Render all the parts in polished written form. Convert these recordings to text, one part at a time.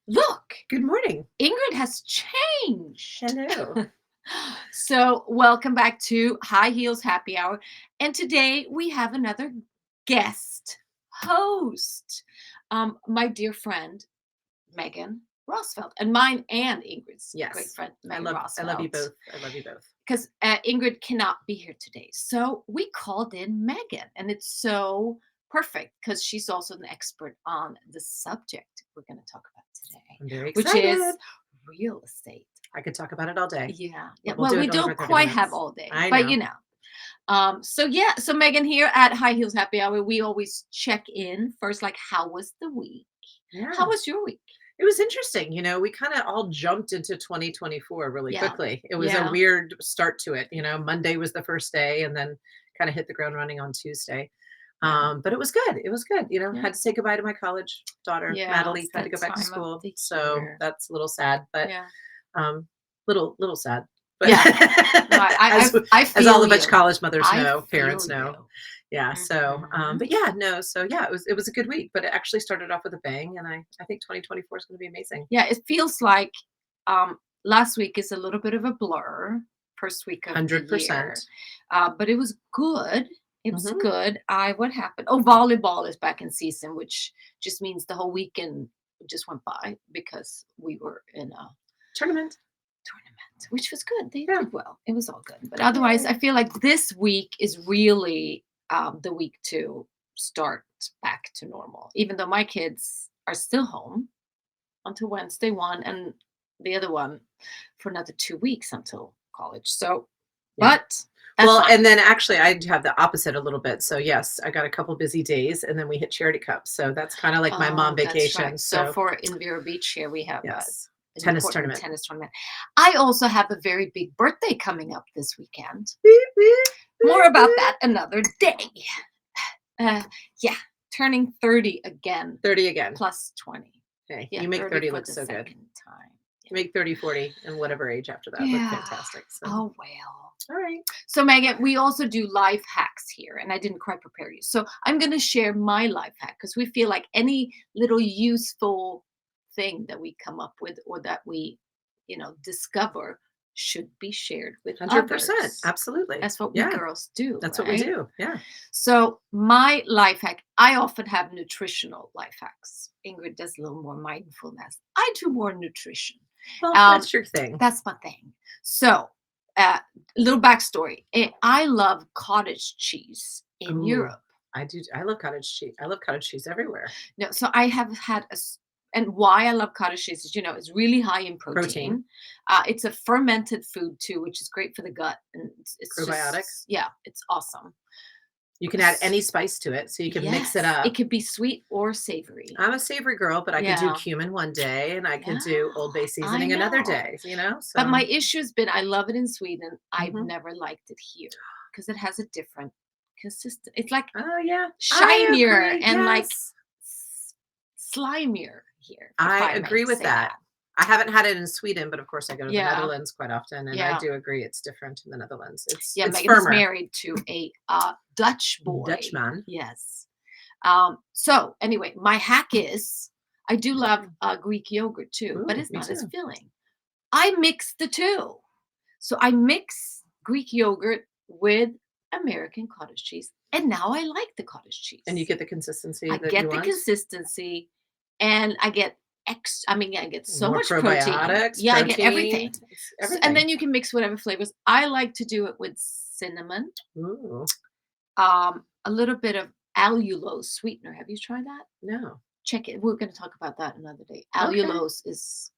Look, Good morning. Ingrid has changed. Hello. So, welcome back to High Heels Happy Hour. And today we have another guest host, my dear friend, Megan Raasveldt, and mine and Ingrid's great Yes. friend, I Megan love I love you Raasveldt, both. I love you both. because Ingrid cannot be here today. So, we called in Megan, and it's so perfect because she's also an expert on the subject we're going to talk about today, I'm very which is excited. real estate. I could talk about it all day, Yeah. Yeah. but we'll Well, do we it over don't 30 quite have minutes. all day, I but know. So Megan here at High Heels Happy Hour, we always check in first, like, how was the week? How Yeah. was your week? It was interesting. We kind of all jumped into 2024 really Yeah. quickly. It was a Yeah. weird start to it. Monday was the first day and then kind of hit the ground running on Tuesday. Yeah. But it was good. It was good. Yeah. Had to say goodbye to my college daughter, Yeah. It's Natalie, had to that go back to time of school. the So year. that's a little sad, but Yeah. little sad. But Yeah. No, I, as I, I as all feel of us you. college mothers I know, feel parents you. know. Yeah. So, Mhm. but yeah, no. So yeah, it was a good week, but it actually started off with a bang, and I think 2024 is going to be amazing. Yeah. It feels like last week is a little bit of a blur, first week of the year. 100%. But it was good. It was Hmm. good. What happened? Oh, volleyball is back in season, which just means the whole weekend just went by because we were in a Tournament. tournament, which was good. They Yeah. did well. It was all good. But otherwise, I Yay. feel like this week is really the week to start back to normal, even though my kids are still home until Wednesday, one, and the other one for another 2 weeks until college. So, Yeah. but that's Well, fine. and then actually, I do have the opposite a little bit. So yes, I got a couple busy days, and then we hit Charity Cup. So that's kind of like my mom Oh, that's vacation. right. So So for in Vero Beach here, we have yes, an tennis important tournament. tennis tournament. I also have a very big birthday coming up this weekend. Beep, beep, More beep, about beep. that another day. Uh, yeah, turning 30 again, 30 again. plus 20. Hey, Yeah, you make 30 30 for look the so good. second time. You make 30, 40, and whatever age after that look Yeah. fantastic. So, Oh, well. all right. So, Megan, we also do life hacks here, and I didn't quite prepare you. So, I'm going to share my life hack because we feel like any little useful thing that we come up with or that we, discover should be shared with 100%. others. Absolutely. That's what we Yeah. girls do, That's what we right? do. Yeah. So, my life hack, I often have nutritional life hacks. Ingrid does a little more mindfulness. I do more nutrition. Well, Um, that's your thing. that's my thing. So, uh, little backstory. I love cottage cheese in Ooh, Europe. I do. I love cottage cheese. I love cottage cheese everywhere. No, so I have had and why I love cottage cheese is, it's really high in Protein, protein. It's a fermented food too, which is great for the gut, and it's probiotic. just, yeah, it's awesome. You can add any spice to it, so you can mix it Yes, it up. could be sweet or savory. I'm a savory girl, but I could do Yeah, cumin one day, and I could yeah, do Old Bay I seasoning another know. day. But So my issue's been I love it in Sweden. I've mhm. never liked it here because it has a different consistent. It's like Oh yeah, I shinier agree. and like Yes, slimier here, if I I may agree with say that. that. I haven't had it in Sweden, but of course I go to the Yeah, Netherlands quite often, and I yeah, do agree it's different in the Netherlands. It's yeah. it's Megan is firmer. married to a Dutch boy. Dutchman. Yes. So anyway, my hack is I do love Greek yogurt too, but Ooh, it's me not as too. filling. I mix the two. So I mix Greek yogurt with American cottage cheese, and now I like the cottage And you cheese. get the consistency I that you get the want. consistency, and I get I get so More much protein. probiotics, Yeah, I get everything. protein, it's And everything. then you can mix whatever flavors. I like to do it with cinnamon, Ooh, a little bit of allulose sweetener. Have you tried that? no. Check it. We're going to talk about that another day. Okay. Allulose is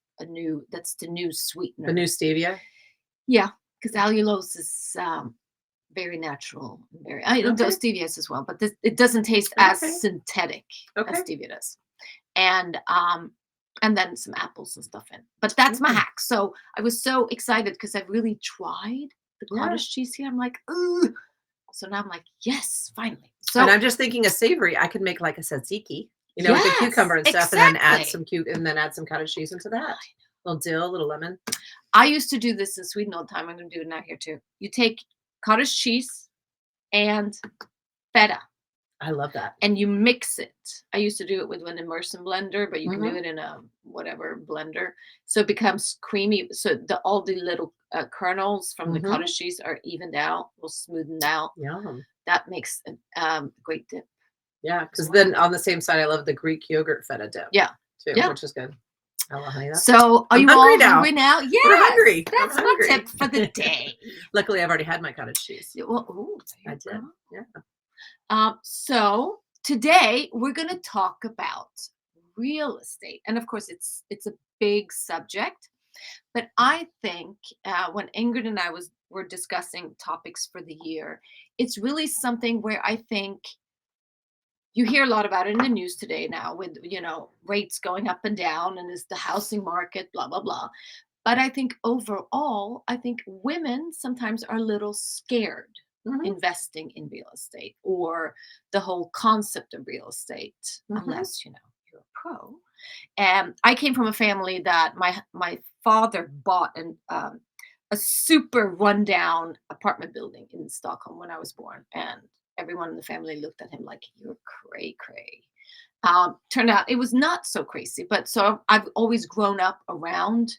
that's the new The new sweetener. stevia. Yeah, because allulose is very natural. Very, I do Okay. stevia as well, but it doesn't taste as Okay. synthetic as Okay. stevia does. And then some apples and stuff in. But that's my Mm, hack. So I was so excited because I really tried the yeah. cottage cheese here. I'm like, ooh. So now I'm like, yes, finally. And So I'm just thinking of savory. I could make like a tzatziki, with the cucumber yes, and stuff, and then add exactly. some and then add some cottage cheese into that. A little dill, a little lemon. I used to do this in Sweden all the time. I'm going to do it now here too. You take cottage cheese and feta. I love that. and you mix it. I used to do it with an immersion blender, but you can do Mhm. it in a whatever blender. So it becomes creamy. So all the little kernels from the Mhm. cottage cheese are evened out, will smoothened out. Yum. That makes a great dip Yeah, as because well. then on the same side, I love the Greek yogurt feta dip Yeah. too, Yeah. which is good. Oh, well, honey, that's So are I'm you hungry all now. hungry now? I'm Yes. hungry. I'm That's my tip hungry. for the day. Luckily, I've already had my cottage cheese. Yeah, well, oh, there I you did. go. Yeah. So today we're going to talk about real estate, and of course, it's a big subject. But I think when Ingrid and I were discussing topics for the year, it's really something where I think you hear a lot about it in the news today now, with rates going up and down, and is the housing market blah blah blah. But I think overall, I think women sometimes are a little scared Mhm. investing in real estate, or the whole concept of real estate, Mhm. unless you're a pro. And I came from a family that my father bought a super rundown apartment building in Stockholm when I was born, and everyone in the family looked at him like, "You're cray cray." Turned out it was not so crazy, but so I've always grown up around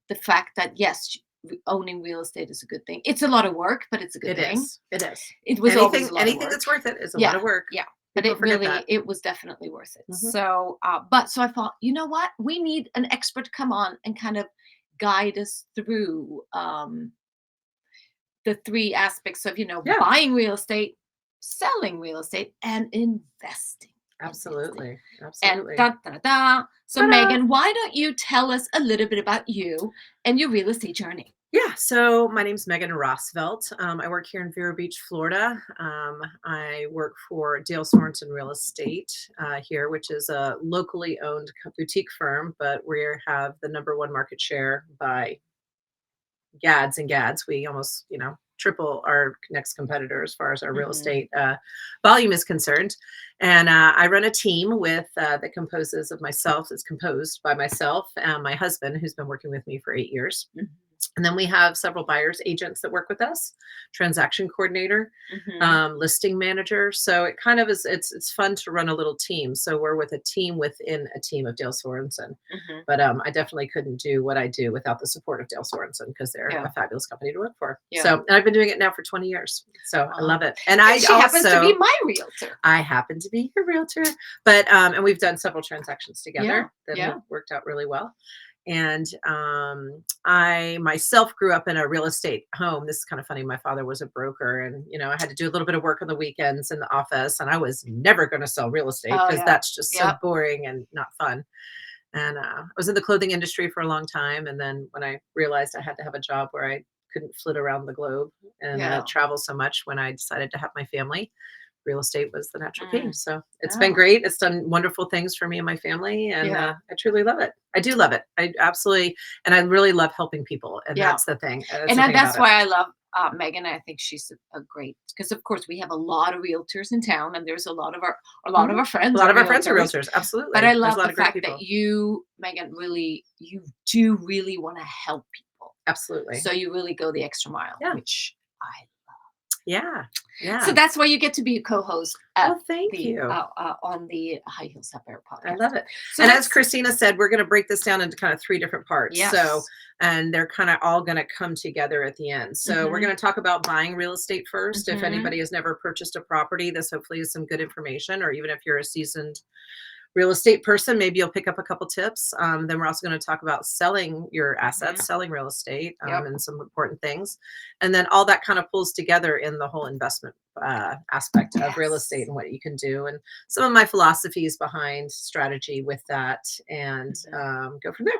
the fact that yes, owning real estate is a good thing. It's a lot of work, but it's a good It thing. is. It is. It was always a lot of Anything work. that's worth it is a lot Yeah, of work. yeah. But People forget that. it was definitely worth it. Mhm. So, so I thought, you know what? We need an expert to come on and kind of guide us through the three aspects of, Yeah, buying real estate, selling real estate, and investing in real estate. absolutely. And Absolutely. da da da da. So, Ta-da! Megan, why don't you tell us a little bit about you and your real estate journey? Yeah, so my name's Megan Raasveldt. I work here in Vero Beach, Florida. I work for Dale Sorensen Real Estate here, which is a locally owned boutique firm, but we have the number one market share by gads and gads. We almost, triple our next competitor as far as our real Hmm. estate volume is concerned. And I run a team with that composes of myself. It's composed by myself and my husband, who's been working with me for 8 years. And then we have several buyers agents that work with us, transaction coordinator, Hmm. listing manager. So it kind of is. It's fun to run a little team. So we're with a team within a team of Dale Sorensen. Hmm. But I definitely couldn't do what I do without the support of Dale Sorensen because they're Yeah. a fabulous company to work for. Yeah. So and I've been doing it now for 20 years. So I love Wow. it. And And she happens to be my realtor. I happen to be your realtor, but and we've done several transactions Yeah. together that have Yeah. worked out really well. And I myself grew up in a real estate home. This is kind of funny. My father was a broker, and I had to do a little bit of work on the weekends in the office. And I was never going to sell real estate Oh because yeah. that's just so Yep. boring and not fun. And I was in the clothing industry for a long time. And then when I realized I had to have a job where I couldn't flit around the globe and Yeah. travel so much, when I decided to have my family, real estate was the natural theme. Mm. So it's been Oh. great. It's done wonderful things for me and my family, and Yeah. I truly love it. I do love it. I absolutely, and I really love helping people, and Yeah. that's the thing. That's And the thing that's about it. why I love Megan. I think she's a great, because of course we have a lot of realtors in town, and there's a lot of Mhm. our A friends lot are of our friends are realtors. realtors. But I Absolutely, there's a love lot the of great fact that people. you, Megan, you do really want to help people. Absolutely, So you really go the extra mile, yeah, which I. yeah, So yeah. that's why you get to be a co-host at Well, thank the you. on the High Heels Up Air I podcast. love it. So And as let's. Christina said, we're going to break this down into kind of three different parts. So, Yes. and they're kind of all going to come together at the end. So, we're Mhm. going to talk about buying real estate first. If Mhm. anybody has never purchased a property, this hopefully is some good information. Or even if you're a seasoned real estate person, maybe you'll pick up a couple tips. Then we're also going to talk about selling your Mhm. assets, selling real estate, Yep. and some important things. And then all that kind of pulls together in the whole investment aspect of real estate Yes. and what you can do, and some of my philosophies behind strategy with that, and Mhm. go from there.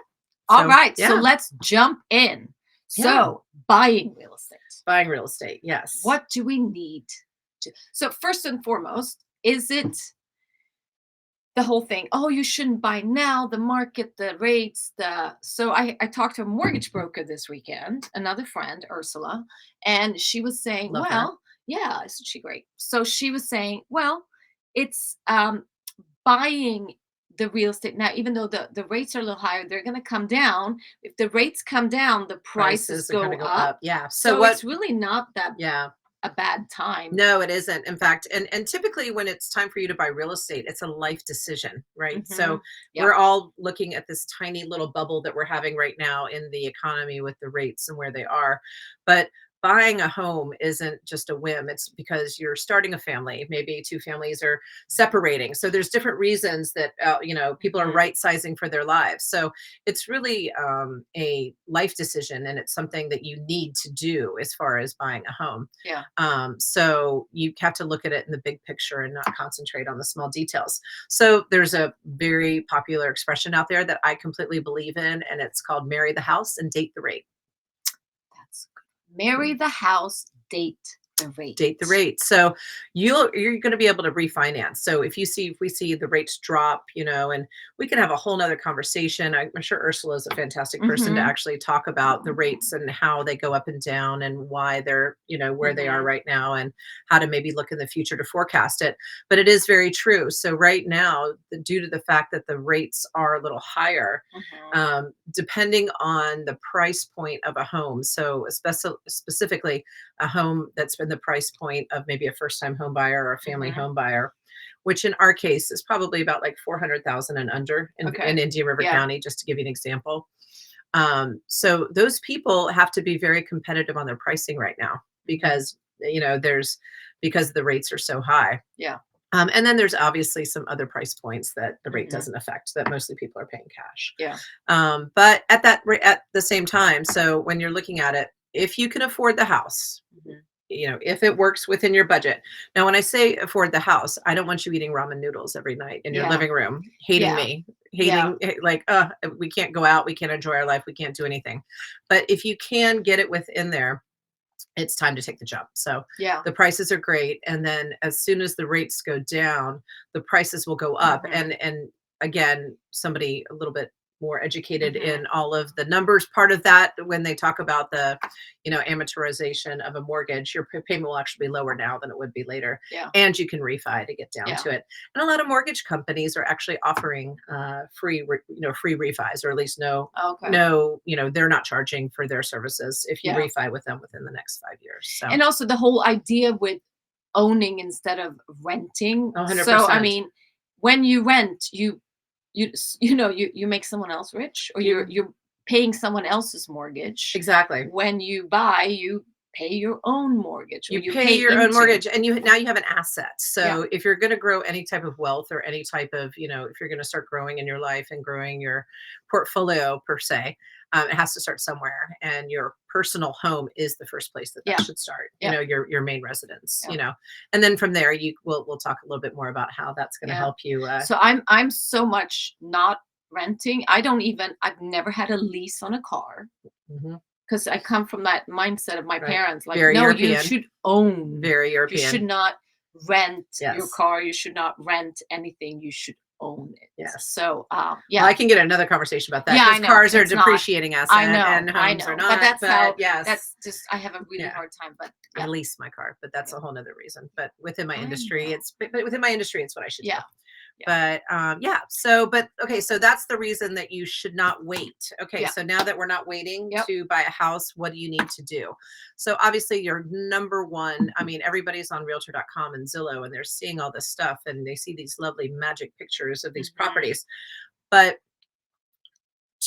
All So, right. So yeah, let's jump in. yeah, So buying real estate. buying real estate. Yes. What do we need to? So first and foremost, is it the whole thing? Oh, you shouldn't buy now. The market, the rates, the so I talked to a mortgage broker this weekend, another friend, Ursula, and she was saying, Love her. well, yeah, isn't she great? So she was saying, well, it's buying the real estate now, even though the rates are a little higher, they're going to come down. If the rates come down, the prices Prices are going go to go up. up. Yeah. So So what? it's really not that Yeah. a bad time. No, it isn't. In fact, and typically when it's time for you to buy real estate, it's a life decision, right? So Mhm. we're Yep. all looking at this tiny little bubble that we're having right now in the economy with the rates and where they are. But buying a home isn't just a whim. It's because you're starting a family. Maybe two families are separating. So there's different reasons that people are Mhm. right sizing for their lives. So it's really a life decision, and it's something that you need to do as far as buying a home. Yeah. So you have to look at it in the big picture and not concentrate on the small details. So there's a very popular expression out there that I completely believe in, and it's called marry the house and date the rate. That's good. Marry the house, date the rate. Date the rate. So you're going to be able to refinance. So if we see the rates drop, and we can have a whole nother conversation. I'm sure Ursula is a fantastic person to Mhm. actually talk about the rates and how they go up and down and why they're, where they are Mhm. right now and how to maybe look in the future to forecast it. But it is very true. So right now, due to the fact that the rates are a little higher, Mhm. depending on the price point of a home. So specifically a home that's been the price point of maybe a first time home buyer or a family Mhm. home buyer, which in our case is probably about like 400,000 and under in Okay. Indian River Yeah. County, just to give you an example. So those people have to be very competitive on their pricing right now Mhm. because, because the rates are so high. Yeah. And then there's obviously some other price points that the rate Mhm. doesn't affect that mostly people are paying cash. Yeah. But at the same time, so when you're looking at it, if you can afford the house, Mhm. if it works within your budget. Now, when I say afford the house, I don't want you eating ramen noodles every night in your Yeah. living room, hating Yeah. me, Yeah. like, we can't go out, we can't enjoy our life, we can't do anything. But if you can get it within there, it's time to take the jump. So Yeah. the prices are great. And then as soon as the rates go down, the prices will go up. Mhm. And again, somebody a little bit more educated Mhm. in all of the numbers part of that, when they talk about the, amortization of a mortgage, your payment will actually be lower now than it would be later. Yeah. And you can refi to get down Yeah. to it. And a lot of mortgage companies are actually offering free refis, or at least Okay. they're not charging for their services if you Yeah. refi with them within the next 5 years. So And also the whole idea with owning instead of renting. So, I 100%. mean, when you rent, you make someone else rich, or you're You you're paying someone else's mortgage. exactly. When you buy, you pay your own mortgage, or You you pay pay your own into. mortgage, and you have an asset. Yeah. So if you're going to grow any type of wealth or any type of, if you're going to start growing in your life and growing your portfolio per se, it has to start somewhere. And your personal home is the first place that Yeah. should start. Yeah. Your main residence. Yeah. And then from there, we'll talk a little bit more about how that's going to Yeah. help you. So I'm so much not renting. I've never had a lease on a car, Mhm, because I come from that mindset of my right, parents, like, very no, you European, should own. very You should European. not rent your Yes, car. You should not rent anything. You should own it. yes. So, Well, yeah. I can get another conversation about that Yeah, because I know. cars are a It's not. depreciating I asset know. and I homes are know. But not. But yes, that's just, I have a really yeah, hard time. But I yeah. lease my car, but that's Yeah. a whole nother reason. But within my I industry, know. but within my industry, it's what I should do. Yeah. Yeah. But yeah, so but okay, so that's the reason that you should not wait. Okay, Yeah. so now that we're not waiting Yep. to buy a house, what do you need to do? So obviously your number one, I mean, everybody's on realtor.com and Zillow and they're seeing all this stuff and they see these lovely magic pictures of these Mhm. properties. But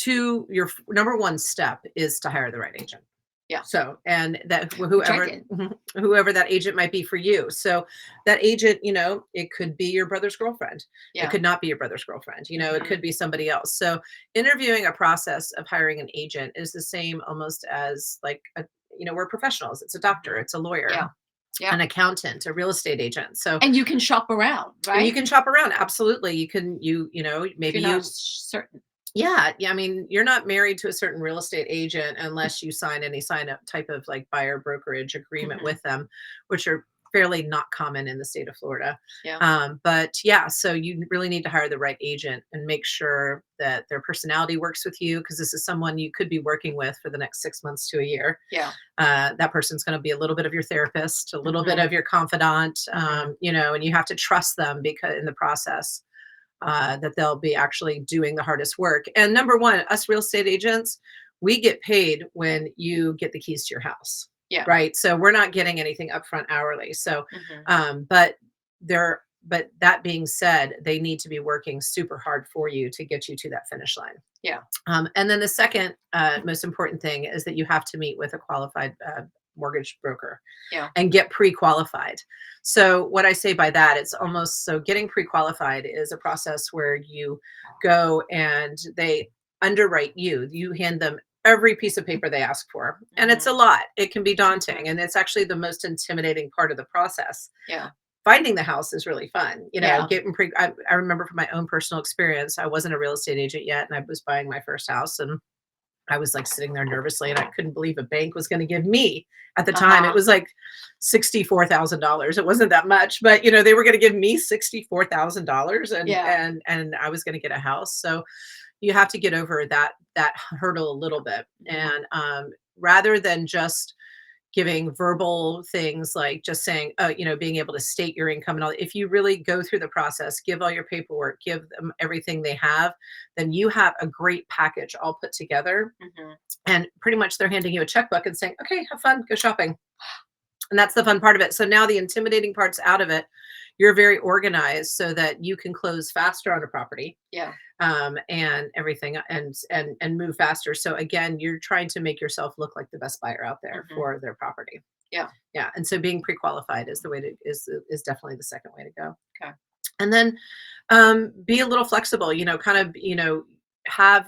your number one step is to hire the right agent. Yeah. So, and that Which I whoever did. whoever that agent might be for you. So that agent, it could be your brother's girlfriend. It Yeah. could not be your brother's girlfriend. It Mhm. could be somebody else. So interviewing a process of hiring an agent is the same almost as like we're professionals. It's a doctor, Mhm. it's a lawyer, Yeah. Yeah. an accountant, a real estate agent. So And you can shop around, and you right? can shop around. Absolutely. You can If maybe you're not you certain. yeah, yeah. I mean, you're not married to a certain real estate agent unless you sign any sign up type of like buyer brokerage agreement Mhm. with them, which are fairly not common in the state of Florida. Yeah. But yeah, so you really need to hire the right agent and make sure that their personality works with you because this is someone you could be working with for the next 6 months to a year. Yeah. That person's going to be a little bit of your therapist, a little bit Mhm. of your confidant, Mhm. and you have to trust them because in the process that they'll be actually doing the hardest work. And number one, us real estate agents, we get paid when you get the keys to your house. Yeah. right? So we're not getting anything upfront hourly. So, Mhm. but they're, but that being said, they need to be working super hard for you to get you to that finish line. Yeah. And then the second most important thing is that you have to meet with a qualified mortgage broker Yeah. and get pre-qualified. So what I say by that, it's almost so getting pre-qualified is a process where you go and they underwrite you. You hand them every piece of paper they ask for. And it's a Mhm. lot. It can be daunting. Mhm. And it's actually the most intimidating part of the process. Yeah. Finding the house is really fun. Yeah. Getting I remember from my own personal experience, I wasn't a real estate agent yet and I was buying my first house and I was like sitting there nervously and I couldn't believe a bank was going to give me at the time. It Uh-huh. was like $64,000. It wasn't that much, but they were going to give me $64,000 Yeah. and I was going to get a house. So you have to get over that hurdle a little bit. Mhm. And rather than just giving verbal things like just saying, oh, being able to state your income and all. If you really go through the process, give all your paperwork, give them everything they have, then you have a great package all put together. Mhm. And pretty much they're handing you a checkbook and saying, okay, have fun, go shopping. And that's the fun part of it. So now the intimidating part's out of it. You're very organized so that you can close faster on a property Yeah. and everything and move faster. So again, you're trying to make yourself look like the best buyer out there Mhm. for their property. Yeah. Yeah, and so being pre-qualified is the way to is definitely the second way to go. Okay. And then be a little flexible, kind of, have,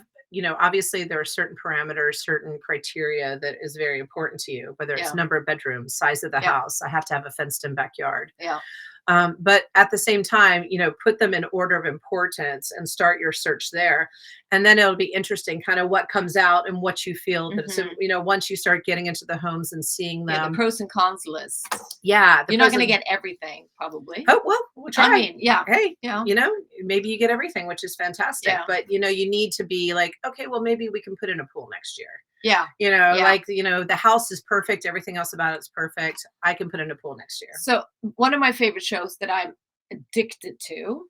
obviously there are certain parameters, certain criteria that is very important to you, whether it's Yeah. number of bedrooms, size of the Yeah. house. I have to have a fenced in backyard. Yeah. But at the same time, put them in order of importance and start your search there. And then it'll be interesting kind of what comes out and what you feel that, so, Mhm. once you start getting into the homes and seeing Yeah, the them. pros and cons list. Yeah, the You're not gonna present. get everything, probably. Oh, well, we'll I try. mean, yeah. Hey, Yeah. maybe you get everything, which is fantastic. Yeah. But, you need to be like, okay, well, maybe we can put in a pool next year. Yeah. Yeah. Like, the house is perfect. Everything else about it's perfect. I can put in a pool next year. So, one of my favorite shows that I'm addicted to,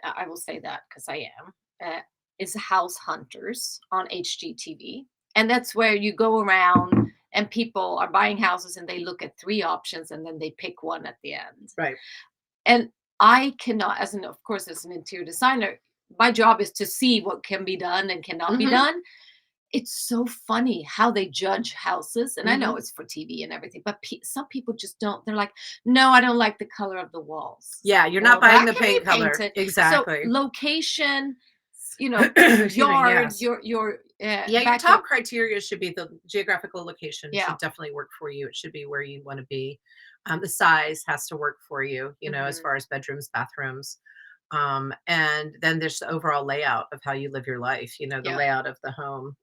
I will say that because I am, is House Hunters on HGTV. And that's where you go around and people are buying houses and they look at 3 options and then they pick one at the end. Right. And I cannot, of course, as an interior designer, my job is to see what can be done and cannot be Hmm. done. It's so funny how they judge houses, and I know Hmm. it's for TV and everything, but some people just don't. They're like, "No, I don't like the color of the walls." Yeah. You're not Well, buying that the can be paint color. painted. So Exactly. location, Excuse me. yard, Yes. your Yeah, your backyard. top criteria should be the geographical location Yeah. should definitely work for you. It should be where you want to be. The size has to work for you, as Mhm. far as bedrooms, bathrooms. And then there's the overall layout of how you live your life, the Yeah. layout of the home.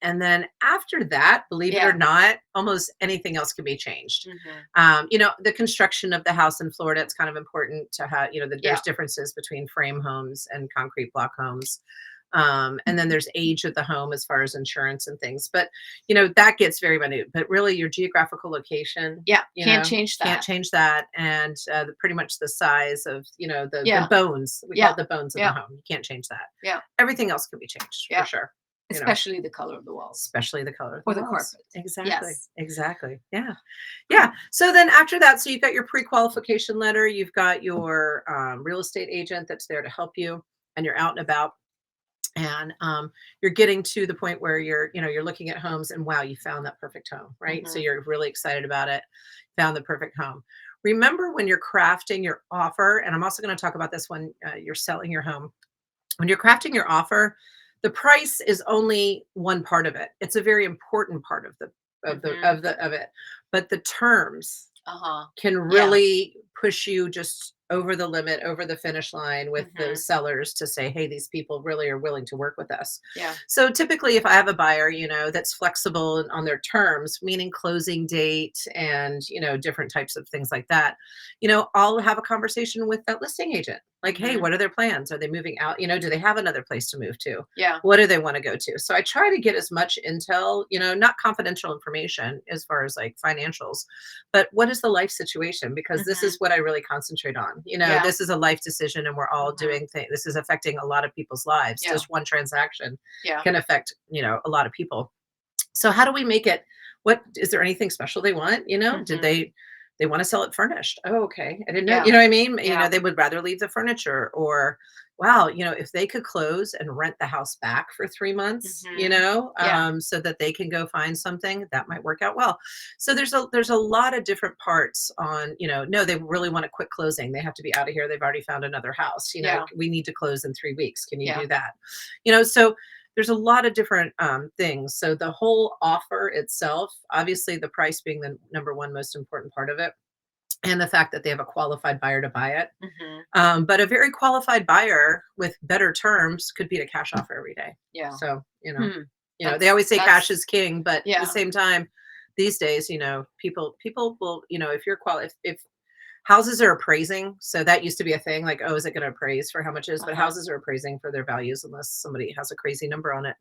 And then after that, believe it or Yeah. not, almost anything else can be changed. Mhm. The construction of the house in Florida, it's kind of important to have, that there's Yeah. differences between frame homes and concrete block homes. And then there's age of the home as far as insurance and things. But, that gets very minute. But really, your geographical location, Yeah. Can't change can't that. change that. And pretty much the size of, the Yeah. bones. We call Yeah. it the bones of the Yeah. home. You can't change that. Yeah. Everything else can be changed for Yeah. sure. Especially the color of the walls Especially the color of the or the walls. carpet. Exactly. Yes. Exactly. Yeah. Yeah. So then after that, so you've got your pre-qualification letter, you've got your real estate agent that's there to help you, and you're out and about, and you're getting to the point where you're looking at homes and wow, you found that perfect home, right? So Mhm. you're really excited about it, found the perfect home. Remember when you're crafting your offer, and I'm also going to talk about this when you're selling your home. When you're crafting your offer, the price is only one part of it. It's a very important part of the Mhm. of it, but the terms Uh-huh. can Yeah. really push you just over the limit, over the finish line with the Mhm. sellers to say, hey, these people really are willing to work with us. Yeah. So typically, if I have a buyer, that's flexible on their terms, meaning closing date and, different types of things like that, I'll have a conversation with that listing agent. Like, hey, Mhm. what are their plans? Are they moving out? Do they have another place to move to? Yeah. What do they want to go to? So I try to get as much intel, not confidential information as far as like financials, but what is the life situation? Because this is Mhm. what I really concentrate on. Yeah. This is a life decision and we're all Mhm. doing things. This is affecting a lot of people's lives. Yeah. Just one transaction Yeah. can affect, a lot of people. So how do we make it What is there anything special they want? Did Mhm. they want to sell it furnished? Oh, okay. I didn't know. Yeah. You know what I mean? Yeah. They would rather leave the furniture, or wow, if they could close and rent the house back for 3 months, Mhm. Yeah. so that they can go find something that might work out well. So there's a lot of different parts on, no, they really want a quick closing. They have to be out of here. They've already found another house. Yeah. We need to close in 3 weeks. Can you Yeah. do that? So there's a lot of different things. So the whole offer itself, obviously the price being the number one most important part of it, and the fact that they have a qualified buyer to buy it. Mhm. But a very qualified buyer with better terms could beat a cash offer every day. Yeah. So, Hmm. they always say cash That's is king, but at the yeah. same time, these days, people will, if you're if houses are appraising, so that used to be a thing, like, oh, is it going to appraise for how much it is? But Uh-huh. houses are appraising for their values unless somebody has a crazy number on it.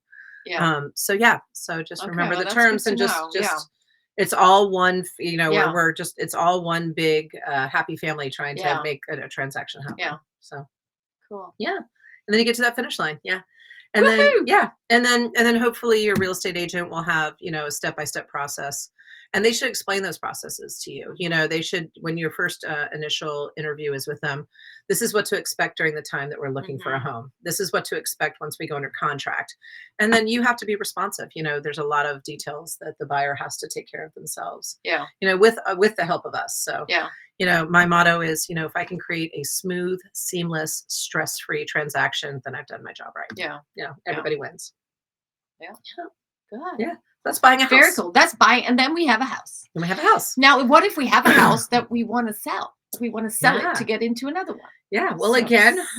Yeah. So yeah, so just Okay, remember well, the that's good terms, to and know. Yeah. just it's all one, Yeah. it's all one big happy family trying to Yeah. make a transaction Yeah. happen. So Cool. yeah. And then you get to that finish line. Yeah. And then Woohoo! yeah, and then hopefully your real estate agent will have, a step-by-step process. And they should explain those processes to you. Mhm. They should, when your first initial interview is with them, this is what to expect during the time that we're looking for a Mhm. home. This is what to expect once we go under contract. And then you have to be responsive. There's a lot of details that the buyer has to take care of themselves, Yeah. with the help of us. So Yeah. my motto is, if I can create a smooth, seamless, stress-free transaction, then I've done my job right. Yeah. Yeah. Everybody wins. Yeah. Yeah. Good. Yeah. That's buying a Very house. cool. That's buying, and then we have a house. Then we have a house. Now, what if we have a house that we want to sell? We want to sell it to Yeah. get into another one. Yeah. Well, So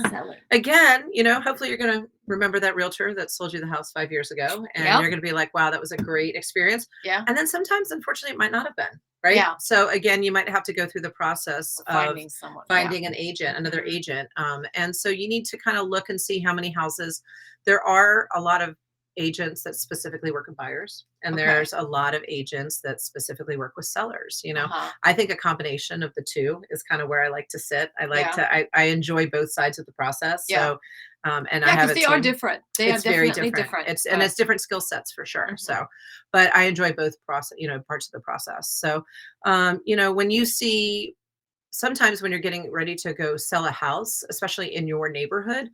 selling. again, hopefully you're going to remember that realtor that sold you the house 5 years ago, and Yep. you're going to be like, wow, that was a great experience. Yeah. And then sometimes, unfortunately, it might not have been. Right. Yeah. So again, you might have to go through the process of Finding someone. Yeah. finding an agent, another Mhm. agent. And so you need to kind of look and see how many houses. There are a lot of agents that specifically work with buyers, and Okay. there's a lot of agents that specifically work with sellers. Uh-huh. I think a combination of the two is kind of where I like to sit. Yeah. I enjoy both sides of the process. Yeah. So, and I Yeah, have because a they are team. different. They are It's very definitely different. different. It's different skill sets for sure. Mhm. So, but I enjoy both parts of the process. So, when you see, sometimes when you're getting ready to go sell a house, especially in your neighborhood,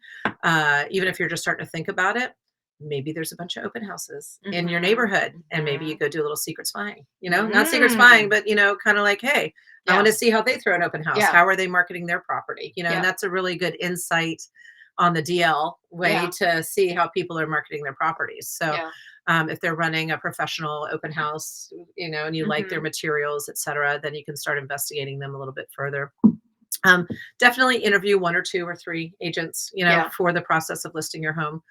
even if you're just starting to think about it, maybe there's a bunch of open houses in your Mhm. neighborhood, and maybe you Mhm. go do a little secret spying, not secret spying, Mm. but, kind of like, hey, I want Yeah. to see how they throw an open house. Yeah. How are they marketing their property? And Yeah. that's a really good insight on the DL way Yeah. to see how people are marketing their properties. So, Yeah. if they're running a professional open house, and you like their Mhm. materials, et cetera, then you can start investigating them a little bit further. Definitely interview one or two or three agents, Yeah. for the process of listing your home.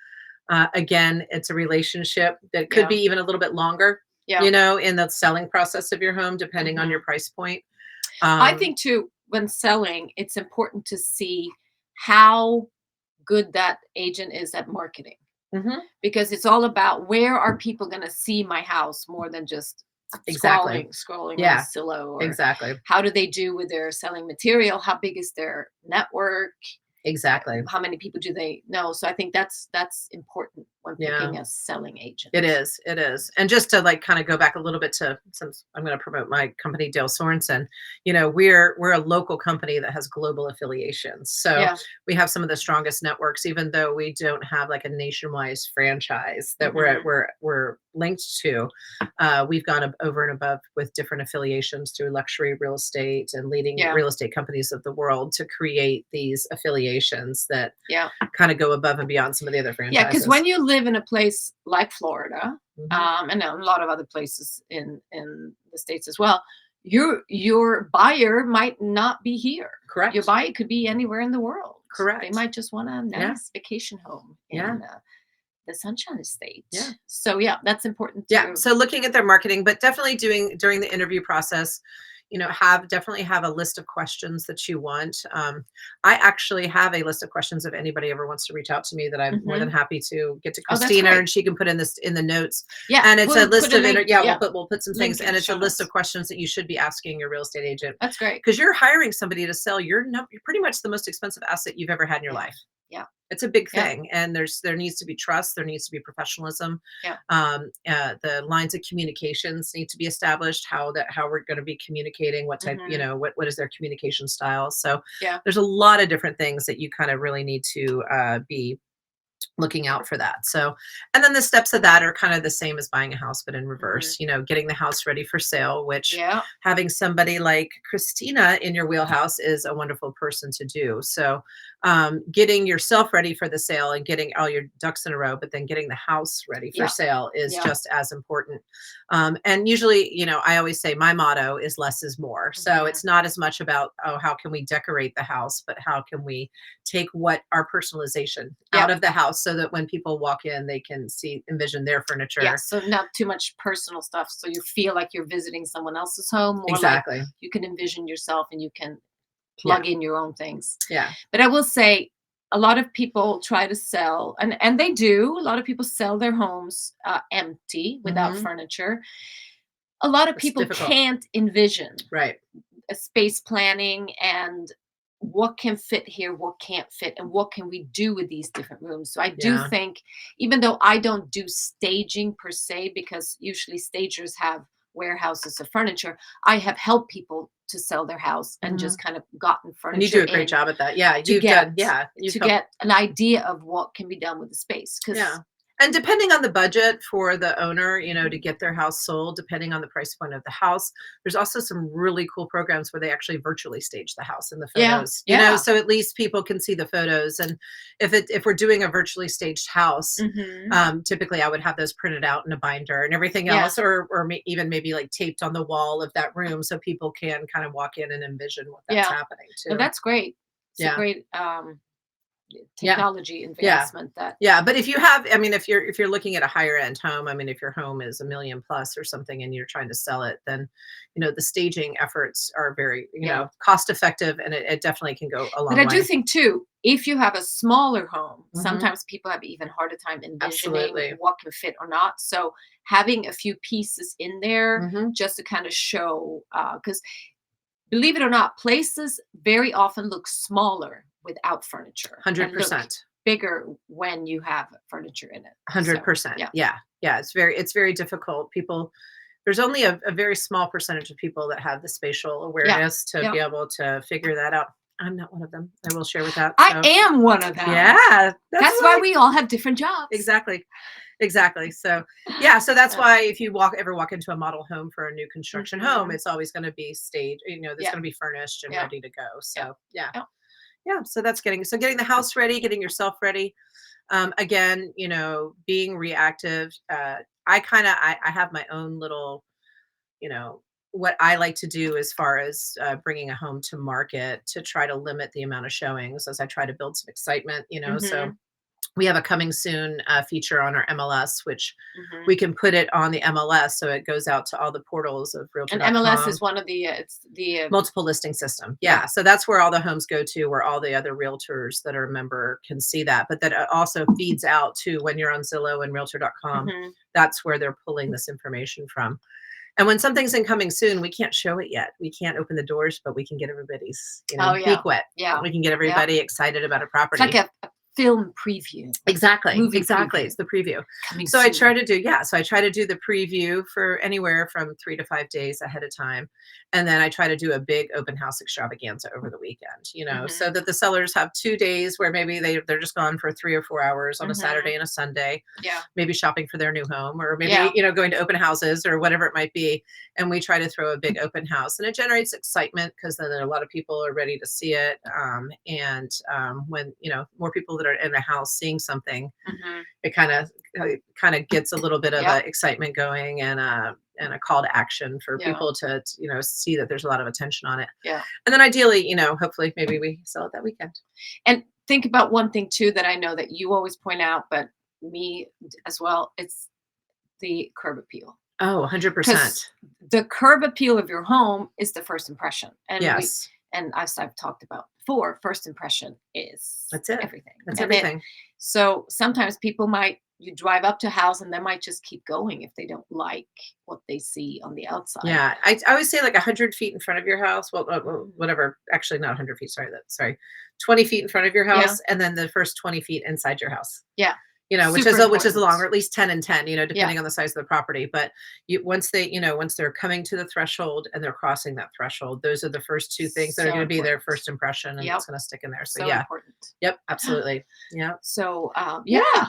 Again, it's a relationship that could Yeah. be even a little bit longer, Yeah. in the selling process of your home, depending on your Mhm. price point. I Um, think too, when selling, it's important to see how good that agent is at marketing, mhm, because it's all about where are people going to see my house more than just exactly. scrolling on Yeah, Zillow, or exactly. how do they do with their selling material? How big is their network? Exactly. How many people do they know? So I think that's important when Yeah. picking a selling agent. It is. It is. And just to like kind of go back a little bit to, since I'm going to promote my company, Dale Sorensen, we're a local company that has global affiliations. So Yeah. we have some of the strongest networks, even though we don't have like a nationwide franchise that Mhm. we're linked to. We've gone over and above with different affiliations through luxury real estate and leading Yeah. real estate companies of the world to create these affiliations that Yeah. kind of go above and beyond some of the other Yeah, because franchises. when you live in a place like Florida, Mhm. and a lot of other places in the states as well, your buyer might not be here. Your Correct. buyer could be anywhere in the world. They Correct. might just want a Yeah. nice vacation home Yeah. in the Sunshine State. Yeah. So yeah, that's important Yeah. too. So looking at their marketing, but definitely doing during the interview process, have a list of questions that you want. I actually have a list of questions if anybody ever wants to reach out to me, that I'm more than Mhm. happy to get to Oh, that's Christina, great. and she can put in this in the notes. Yeah, And it's a we'll put list a of link. yeah, Yeah, we'll put some things, link in and the it's a show list of notes. questions that you should be asking your real estate agent, That's great. because you're hiring somebody to sell. You're pretty much the most expensive asset you've ever had in your Yeah. life. Yeah. It's a big Yeah. thing, and there needs to be trust, there needs to be professionalism. Yeah. The lines of communications need to be established, how we're gonna be communicating, what type, Hmm. what is their communication style. So, Yeah. there's a lot of different things that you kind of really need to, be looking out for that. So, and then the steps of that are kind of the same as buying a house, but in Hmm. reverse, getting the house ready for sale, which Yeah. having somebody like Christina in your wheelhouse is a wonderful person to do. So, getting yourself ready for the sale and getting all your ducks in a row, but then getting the house ready for Yeah. sale is Yeah. just as important. And usually, I always say my motto is less is more. So Hmm. it's not as much about, oh, how can we decorate the house, but how can we take what our personalization Yeah. out of the house so that when people walk in, they can envision their Yeah. furniture. So not too much personal stuff. So you feel like you're visiting someone else's home, more like Exactly. you can envision yourself and you can Yeah. plug in your own things. Yeah. But I will say a lot of people try to sell, and they do. A lot of people sell their homes empty without Hmm. furniture. A lot of It's people difficult. can't envision Right. a space planning and what can fit here, what can't fit, and what can we do with these different rooms. So I do Yeah. think, even though I don't do staging per se, because usually stagers have warehouses of furniture, I have helped people to sell their house and Hmm. just kind of gotten And you do furniture a great in job at that. Yeah. to You've get done, yeah. You've to helped. get an idea of what can be done with the space. Yeah. Because And depending on the budget for the owner, to get their house sold, depending on the price point of the house, there's also some really cool programs where they actually virtually stage the house in the yeah, photos, yeah. so at least people can see the photos. And if we're doing a virtually staged house, Hmm. typically I would have those printed out in a binder and everything Yeah, else, or even maybe like taped on the wall of that room so people can kind of walk in and envision what that's yeah. happening No, too. that's great. It's a Yeah. great Yeah. technology Yeah. advancement that. Yeah, but if you have, I mean, if you're looking at a higher end home, I mean, if your home is a million plus or something and you're trying to sell it, then, the staging efforts are very, Yeah. cost effective, and it definitely can go a But long I do way. think too, if you have a smaller home, Hmm. sometimes people have even harder time envisioning Absolutely. what can fit or not. So having a few pieces in there Hmm. just to kind of show, because believe it or not, places very often look smaller without furniture and look 100%. bigger when you have furniture in it. So 100%. yeah, Yeah. Yeah. It's very difficult. There's only a very small percentage of people that have the spatial yeah, awareness to yeah. be able to figure that out. I'm not one of them. I will share with that. I So, am one of them. yeah, that's That's why why. we all have different jobs. Exactly. Exactly. So, yeah, so that's Yeah. why if you ever walk into a model home for a new construction home, Hmm. it's always going to be staged, that's Yeah, going to be furnished and yeah, ready to go. yeah, So, yeah. yeah. Yeah, so that's getting the house ready, getting yourself ready. Again, being reactive. I have my own little, you know, what I like to do as far as bringing a home to market to try to limit the amount of showings as I try to build some excitement. So Hmm. we have a coming soon feature on our MLS, which Hmm. we can put it on the MLS so it goes out to all the portals of And MLS is realtor.com. one of the it's the Multiple listing system. yeah. Yeah. So that's where all the homes go to, where all the other realtors that are a member can see that. But that also feeds out to when you're on Zillow and realtor.com. Hmm. That's where they're pulling this information from. And when something's incoming soon, we can't show it yet. We can't open the doors, but we can get everybody's, Oh yeah, peek wet. yeah, We can get yeah. everybody excited about a It's like property. a film preview, Exactly, movie exactly, preview it's the preview. coming So I try soon. to do so I try to do the preview for anywhere from 3 to 5 days ahead of time, and then I try to do a big open house extravaganza over the weekend, Hmm. so that the sellers have 2 days where maybe they're just gone for 3 or 4 hours on a Hmm. Saturday and a Sunday, Yeah, maybe shopping for their new home, or maybe, yeah, going to open houses or whatever it might be, and we try to throw a big open house, and it generates excitement because then a lot of people are ready to see it, and when, more people that are in a house seeing something, hmm, it kind of gets a little bit of yeah, a excitement going, and a call to action for yeah, people to see that there's a lot of attention on it. yeah. And then ideally, hopefully maybe we sell it that weekend. And think about one thing too that I know that you always point out, but me as well. It's the curb appeal. Oh, Because 100%. the curb appeal of your home is the first impression. Yes. And as I've talked about before, first impression is That's it. everything. That's And it everything. so sometimes people might you drive up to a house and they might just keep going if they don't like what they see on the outside. Yeah, I always say like 100 feet in front of your house. Well, whatever. Actually, not 100 feet. Sorry, 20 feet in front of your Yeah. house, and then the first 20 feet inside your house. Yeah. You know, Super which is important. long, or at least 10 and 10. You know, Yeah. depending on the size of the property. But once they're coming to the threshold and they're crossing that threshold, those are the first two things that are So going to be their important. first impression, and Yep. it's going to stick in there. So So yeah, important. yep, absolutely, yeah, So, yeah. yeah.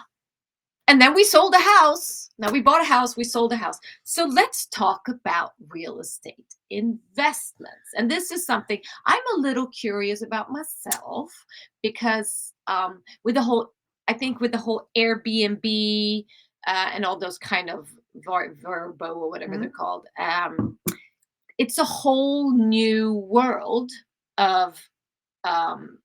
And then we sold a house. Now we bought a house, we sold a house. So let's talk about real estate investments. And this is something I'm a little curious about myself because I think with the whole Airbnb and all those kind of Verbo or whatever they're Mhm. called, it's a whole new world of um,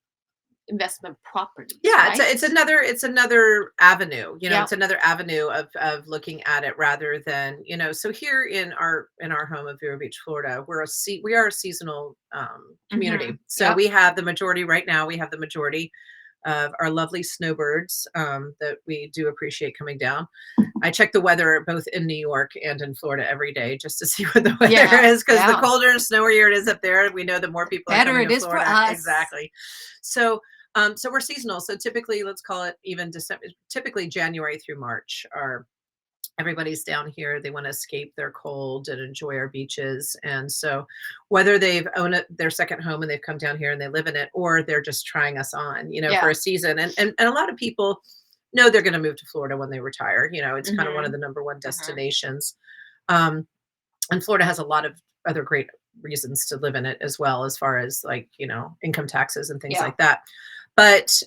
investment properties, Yeah, right? it's another avenue, Yeah. it's another avenue of looking at it rather than, so here in our home of Vero Beach, Florida, we are a seasonal Hmm. community. So Yep. we have the majority right now, we have the majority of our lovely snowbirds that we do appreciate coming down. I check the weather both in New York and in Florida every day just to see what the weather Yeah. is, because the Yeah. colder and snowier it is up there, we know the more people are Better coming it to is for Florida. us. Exactly. So so we're seasonal. So typically, let's call it even December, typically January through March are everybody's down here. They want to escape their cold and enjoy our beaches. And so whether they've owned it, their second home, and they've come down here and they live in it, or they're just trying us on, for Yeah. a season. And a lot of people know they're going to move to Florida when they retire. It's kind of one of Mhm. the number one Mhm. destinations. Um, and Florida has a lot of other great reasons to live in it as well, as far as like, income taxes and things Yeah. like that. But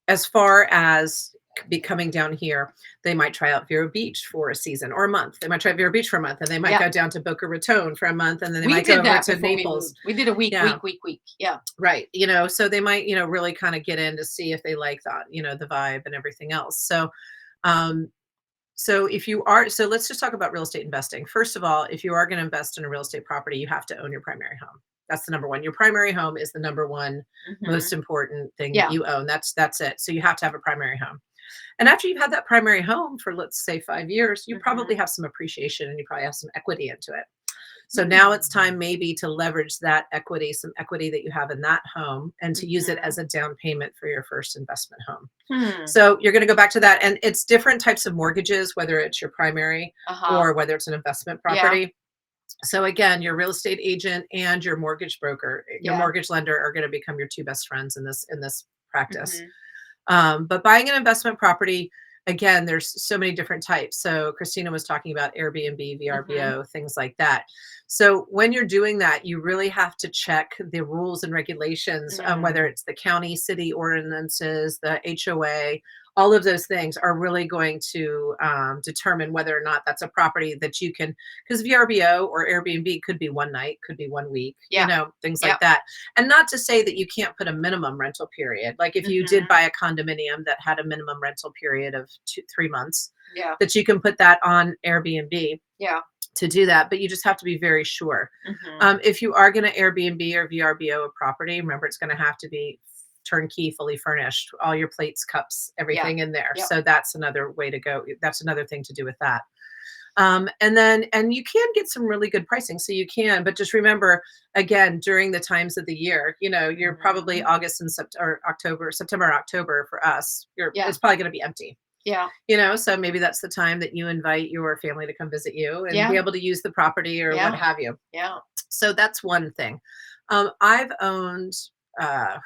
as far as be coming down here, they might try out Vero Beach for a season or a month. They might try Vero Beach for a month, and they might Yeah. go down to Boca Raton for a month, and then they We might go did over that to before we Naples. moved. We did a week, Yeah, week, week, week. Yeah. right. So they might, really kind of get in to see if they like that, the vibe and everything else. Um, so let's just talk about real estate investing. First of all, if you are going to invest in a real estate property, you have to own your primary home. That's the number one. Your primary home is the number one most Mhm. important thing that Yeah. you own. That's it. So you have to have a primary home. And after you've had that primary home for, let's say, 5 years, you probably Mhm. have some appreciation and you probably have some equity into it. So now it's time Mm. maybe to leverage that equity, some equity that you have in that home, and to use it Mhm. as a down payment for your first investment home. Hmm. So you're going to go back to that. And it's different types of mortgages, whether it's your primary Uh-huh. or whether it's an investment Yeah. property. So again, your real estate agent and your mortgage broker, your Yeah. mortgage lender are going to become your two best friends in this practice. Mhm. But buying an investment property, again, there's so many different types. So Christina was talking about Airbnb, Mhm. VRBO, things like that. So when you're doing that, you really have to check the rules and regulations, whether Mm. it's the county, city ordinances, the HOA. All of those things are really going to determine whether or not that's a property that you can, because VRBO or Airbnb could be one night, could be one week, Yeah. things like Yep. that. And not to say that you can't put a minimum rental period. Like if you did Mhm. buy a condominium that had a minimum rental period of 3 months, Yeah. that you can put that on Airbnb Yeah. to do that, but you just have to be very sure. Mhm. If you are going to Airbnb or VRBO a property, remember it's going to have to be turnkey, fully furnished, all your plates, cups, Yeah. everything in there. Yep. So that's another way to go. That's another thing to do with that. And you can get some really good pricing. So you can, but just remember, again, during the times of the year, you're probably Mhm. August and September, October for us. Yeah. It's probably going to be empty. Yeah. So maybe that's the time that you invite your family to come visit you and be Yeah. able to use the property or what Yeah. have you. Yeah. So that's one thing. I've owned uh,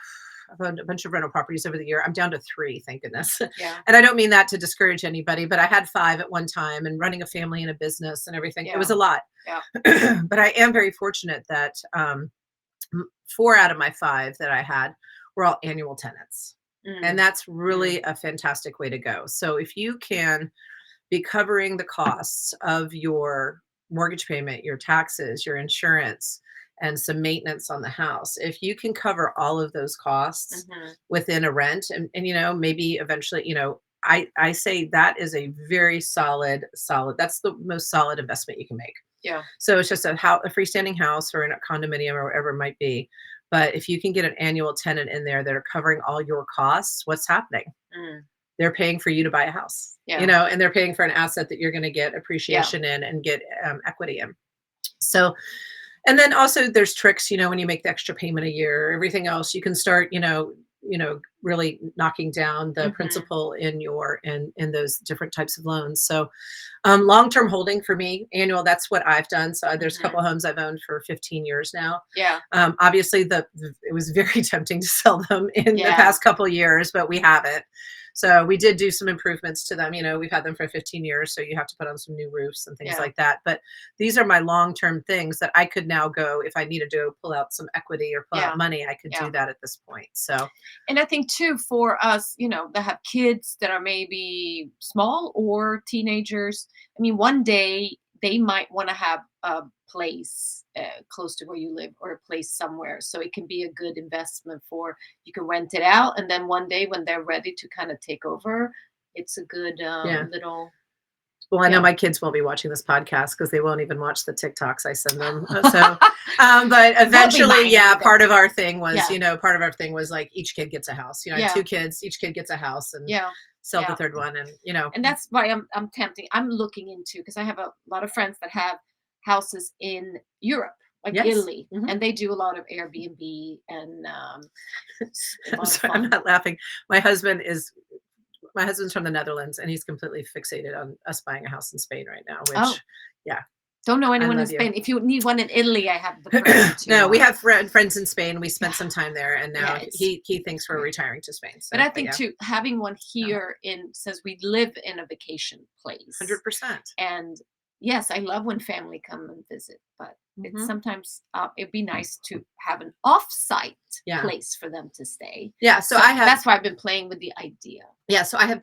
I've owned a bunch of rental properties over the year. I'm down to 3, thank goodness. Yeah. And I don't mean that to discourage anybody, but I had 5 at one time, and running a family and a business and everything. It was Yeah. a lot. Yeah. But I am very fortunate that 4 out of my 5 that I had were all annual tenants. And Mm. that's Mm. really a fantastic way to go. So if you can be covering the costs of your mortgage payment, your taxes, your insurance, and some maintenance on the house. If you can cover all of those costs Mhm. within a rent, and maybe eventually, I say that is a very solid, that's the most solid investment you can make. Yeah. So it's just a freestanding house or in a condominium or whatever it might be. But if you can get an annual tenant in there that are covering all your costs, what's happening? Mm. they're paying for you to buy a house, Yeah. and they're paying for an asset that you're going to get Yeah. appreciation in and get equity in. So, and then also there's tricks, when you make the extra payment a year, everything else, you can start, really knocking down the Mhm. principal in those different types of loans. So, long-term holding for me, annual, that's what I've done. So there's a couple Mhm. of homes I've owned for 15 years now. Yeah. Obviously, it was very tempting to sell them in the Yeah. past couple of years, but we haven't. So we did do some improvements to them. We've had them for 15 years, so you have to put on some new roofs and things Yeah. like that. But these are my long-term things that I could now go if I needed to pull out some equity or pull out Yeah. money, I could Yeah. do that at this point. So And I think too, for us, that have kids that are maybe small or teenagers, I mean, one day they might want to have a place close to where you live, or a place somewhere. So it can be a good investment for, you can rent it out. And then one day when they're ready to kind of take over, it's a good yeah. little, Well, I know yeah. my kids won't be watching this podcast because they won't even watch the TikToks I send them. So, but Won't be eventually, mine yeah, either. was, Yeah. like each kid gets a house. I had Yeah. 2 kids, each kid gets a house, and Yeah. sell the Yeah. third one. And that's why I'm looking into, because I have a lot of friends that have houses in Europe, like Yes. Italy, Mhm. and they do a lot of Airbnb, and it's a lot of So I'm fun. not laughing. My husband's from the Netherlands, and he's completely fixated on us buying a house in Spain right now, Oh, which, yeah, don't know I anyone in love you. Spain. If you need one in Italy, I have the person No, to. we have friends in Spain. We spent Yeah, some time there, and yeah, now it's he thinks we're great. retiring to Spain. But So, I but think yeah, too, having one no, here, since we live in a vacation place, 100%. and yes, I love when family come and visit, but it's Hmm. sometimes it'd be nice to have an off-site Yeah. place for them to stay. Yeah. So So I have that's why I've been playing with the idea. Yeah, so I have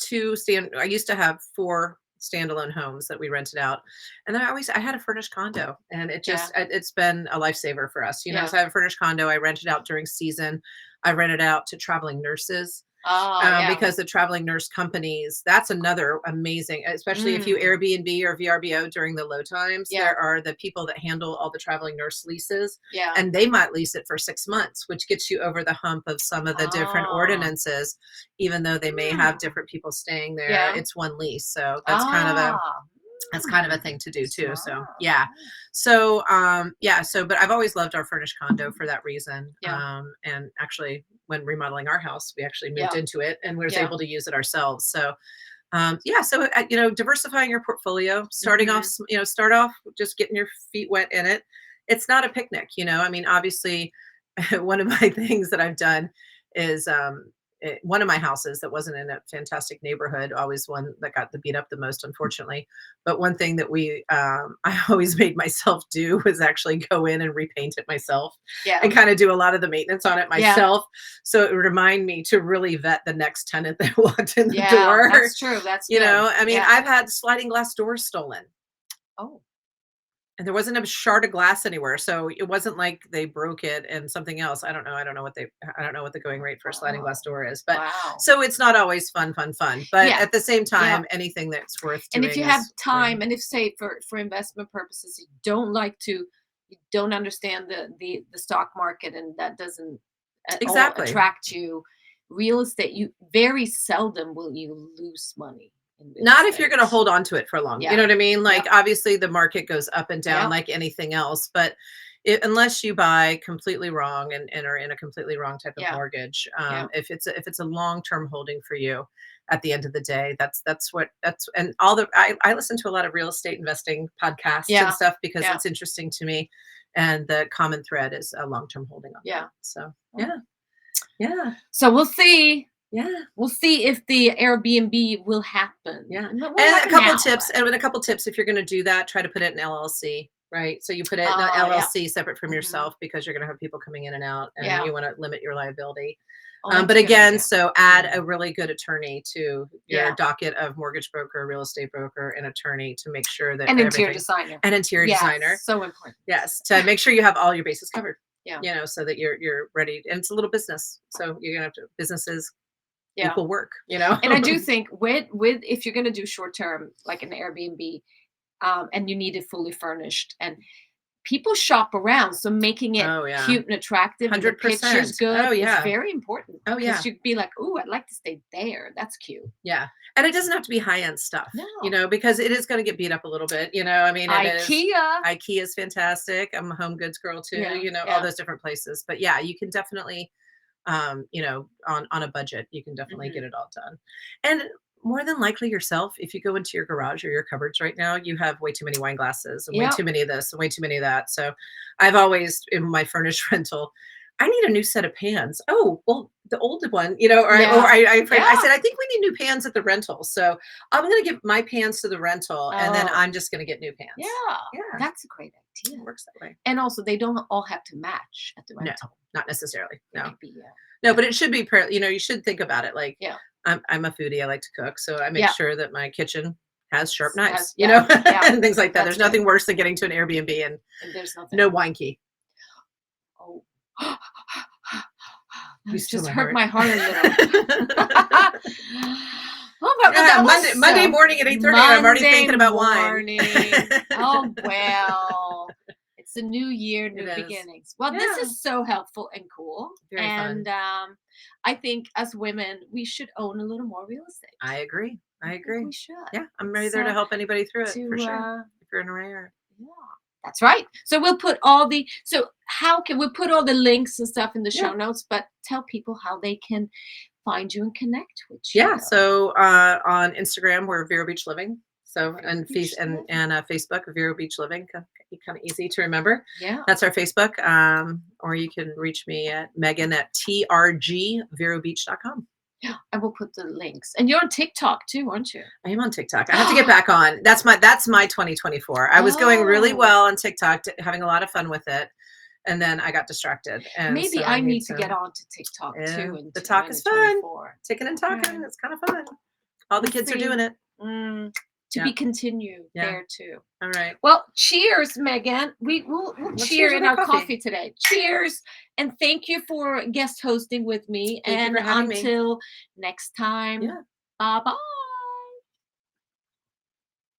I used to have 4 standalone homes that we rented out, and then I had a furnished condo, and Yeah, it's been a lifesaver for us, yeah. so I have a furnished condo, I rent it out during season, I rent it out to traveling nurses, Oh, yeah. because the traveling nurse companies, that's another amazing, especially if you Mm, Airbnb or VRBO during the low times, yeah, there are the people that handle all the traveling nurse leases, yeah. and they might lease it for 6 months, which gets you over the hump of some of the different Oh, ordinances, even though they may have mm, different people staying there. yeah. It's one lease. So Ah, that's kind of a mm, thing to do too. So smart. yeah. So but I've always loved our furnished condo for that reason. Yeah, And actually when remodeling our house, we actually moved yeah, into it and we was yeah. able to use it ourselves. So yeah, so diversifying your portfolio, starting off, Mhm. start off just getting your feet wet in it. It's not a picnic. I mean, obviously, one of my things that I've done is one of my houses that wasn't in a fantastic neighborhood, always one that got the beat up the most, unfortunately. But one thing that I always made myself do was actually go in and repaint it myself Yeah, and kind of do a lot of the maintenance on it yeah, myself. So it would remind me to really vet the next tenant that walked in the yeah. door. That's true. That's good. I mean, Yeah. I've had sliding glass doors stolen. Oh, And there wasn't a shard of glass anywhere, so it wasn't like they broke it and something else. I don't know what the going rate for a sliding glass wow, door is, but wow. so it's not always fun, fun, fun. But Yeah, at the same yeah. time, anything that's worth And if you doing have is great. time, and if, say, for investment purposes, you don't understand the stock market, and that doesn't at all Exactly. attract you, real estate, you very seldom will you lose money in real Not if you're estate. gonna hold on to it for long, you Yeah. know what I mean? Yep. Like, obviously, the market goes up and down Yep. like anything else, but unless you buy completely wrong and are in a completely wrong type of Yeah. mortgage, Yeah. if it's a long-term holding for you, at the end of the day, that's and I listen to a lot of real estate investing podcasts and Yeah. stuff because Yeah. it's interesting to me, and the common thread is a long-term holding on that. Yeah. So, Oh. yeah. Yeah. So we'll see. Yeah. We'll see if the Airbnb will happen. Yeah, It won't and a happen couple now, tips but and with a couple tips, if you're gonna do that, try to put it in LLC, right? So you put it in an yeah. LLC separate from Mhm. yourself because you're gonna have people coming in and out, and Yeah. you wanna limit your liability. Oh, that's But a good again, idea. so add a Mm. really good attorney to your Yeah. docket of mortgage broker, real estate broker, and attorney to make sure that An interior everything, designer. an interior Yes, designer, so important. yes, to make sure you have all your bases covered, Yeah. so that you're ready. And it's a little business, so you're gonna have to businesses Yeah. equal work, And I do think with if you're gonna do short term, like an Airbnb, and you need it fully furnished, and people shop around, so making it Oh, yeah. cute and attractive and the 100%. picture's good Oh, is yeah. very important Oh, yeah. because you'd be like, "Ooh, I'd like to stay there. That's cute." Yeah. And it doesn't have to be high-end stuff, you No. know, because it is gonna get beat up a little bit, you know, I mean, it is IKEA. IKEA is fantastic. I'm a home goods girl too, Yeah, you know, all yeah. those different places. But yeah, you can definitely, you know, on a budget, you can definitely Mhm. get it all done. And more than likely yourself, if you go into your garage or your cupboards right now, you have way too many wine glasses and way Yep. too many of this and way too many of that. So I've always in my furnished rental, I need a new set of pans. Oh, well, the old one, you know, Yeah. I Yeah. said, I think we need new pans at the rental. So I'm going to give my pans to the rental and then Oh, I'm just going to get new yeah. pans. Yeah, That's a great it idea. works that way. And also, they don't all have to match at the No, rental. not necessarily. It No, could be, no, but it should be, you know, you should think about it. Like yeah. I'm a foodie. I like to cook. So I make Yeah. sure that my kitchen has sharp Has knives, you yeah. know, Yeah. and things like that. That's There's good. nothing worse than getting to an Airbnb and And there's nothing. no wine key. Oh. You That steal just my hurt heart. my heart a little. Oh, but Yeah, that Monday was morning at 8:30, and I'm already Monday thinking about wine. morning. Oh, well, it's a new year, It new is. beginnings. Well, this Yeah, is so helpful and cool. very And fun. I think as women, we should own a little more real estate. I agree. I I think agree. we should. Yeah, I'm ready It's there to help anybody through it for to sure. If you're in a rare. yeah, that's right. So we'll put all the so how can we put all the links and stuff in the Yeah. show notes, but tell people how they can find you and connect with you. Yeah. So on Instagram, we're Vero Beach Living. So Vero and Beach Living. Facebook, Vero Beach Living, kind of easy to remember. Yeah. That's our Facebook. Or you can reach me at Megan at trgverobeach.com. Yeah. And we'll put the links. And you're on TikTok too, aren't you? I am on TikTok. I have to get back on. That's my 2024. I was going really Oh, well on TikTok, having a lot of fun with it, and then I got distracted, and maybe so I I need need to to. get onto TikTok Yeah, too in the talk is fun. 2024. Ticking and Okay. talking. It's kind of fun. All the We'll kids are see. doing it. To Yeah. be continued Yeah. there too. All right. Well, cheers, Megan. We'll Let's cheer cheers with in our our coffee. coffee today. Cheers. And thank you for guest hosting with me. Thank you And for having me. until next time, Yeah. bye bye.